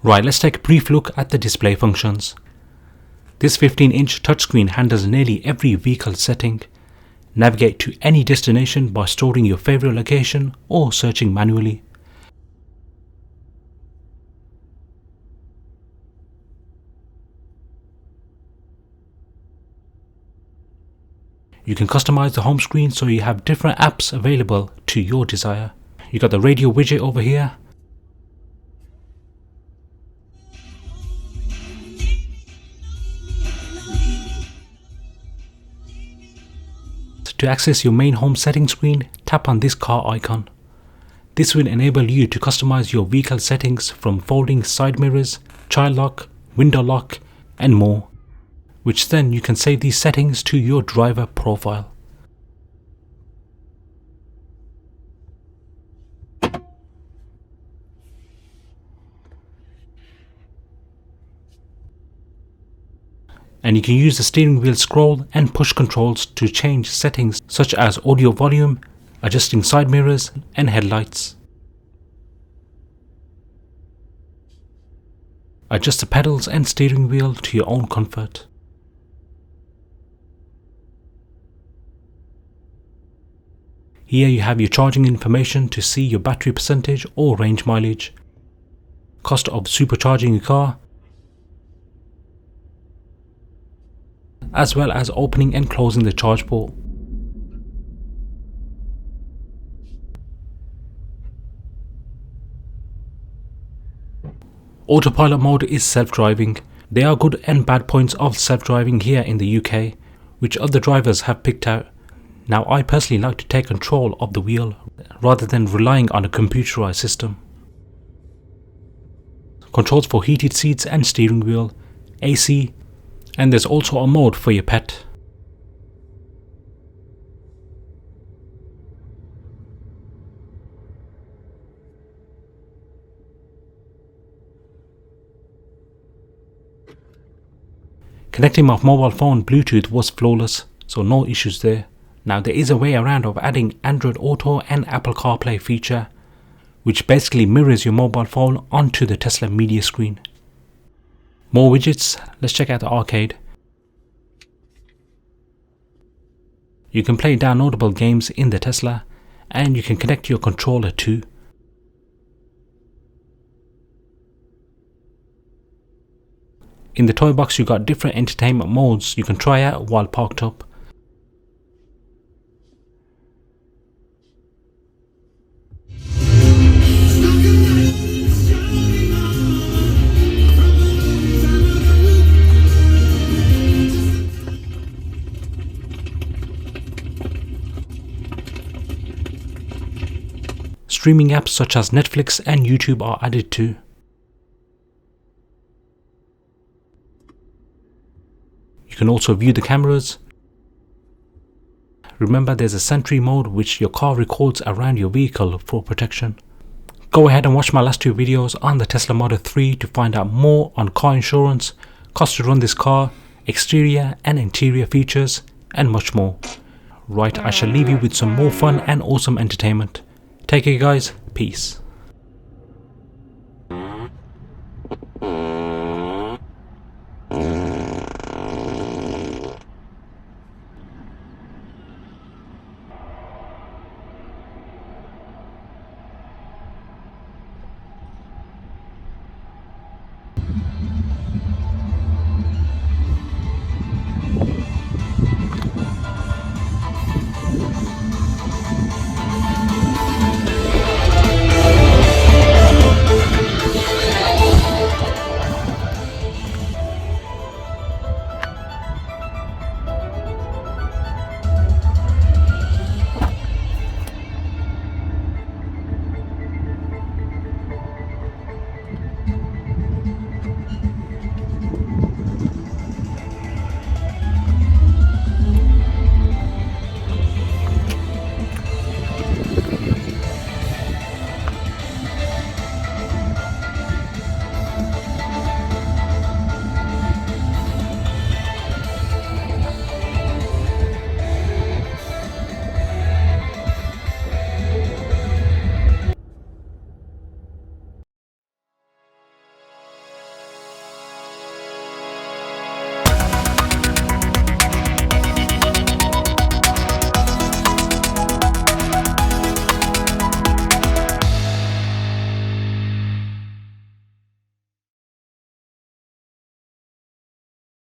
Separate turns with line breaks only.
Right, let's take a brief look at the display functions. This 15-inch touchscreen handles nearly every vehicle setting. Navigate to any destination by storing your favorite location or searching manually. You can customize the home screen so you have different apps available to your desire. You got the radio widget over here. To access your main home settings screen, tap on this car icon. This will enable you to customize your vehicle settings from folding side mirrors, child lock, window lock, and more, which then you can save these settings to your driver profile. And you can use the steering wheel scroll and push controls to change settings such as audio volume, adjusting side mirrors and headlights. Adjust the pedals and steering wheel to your own comfort. Here you have your charging information to see your battery percentage or range mileage, cost of supercharging your car, as well as opening and closing the charge port. Autopilot mode is self-driving. There are good and bad points of self-driving here in the UK, which other drivers have picked out. Now I personally like to take control of the wheel rather than relying on a computerized system. Controls for heated seats and steering wheel, AC, and there's also a mode for your pet. Connecting my mobile phone Bluetooth was flawless, so no issues there. Now there is a way around of adding Android Auto and Apple CarPlay feature, which basically mirrors your mobile phone onto the Tesla media screen. More widgets, let's check out the arcade. You can play downloadable games in the Tesla, and you can connect your controller too. In the toy box you got different entertainment modes you can try out while parked up. Streaming apps such as Netflix and YouTube are added too. You can also view the cameras. Remember, there's a Sentry Mode which your car records around your vehicle for protection. Go ahead and watch my last two videos on the Tesla Model 3 to find out more on car insurance, cost to run this car, exterior and interior features, and much more. Right, I shall leave you with some more fun and awesome entertainment. Take care guys, peace.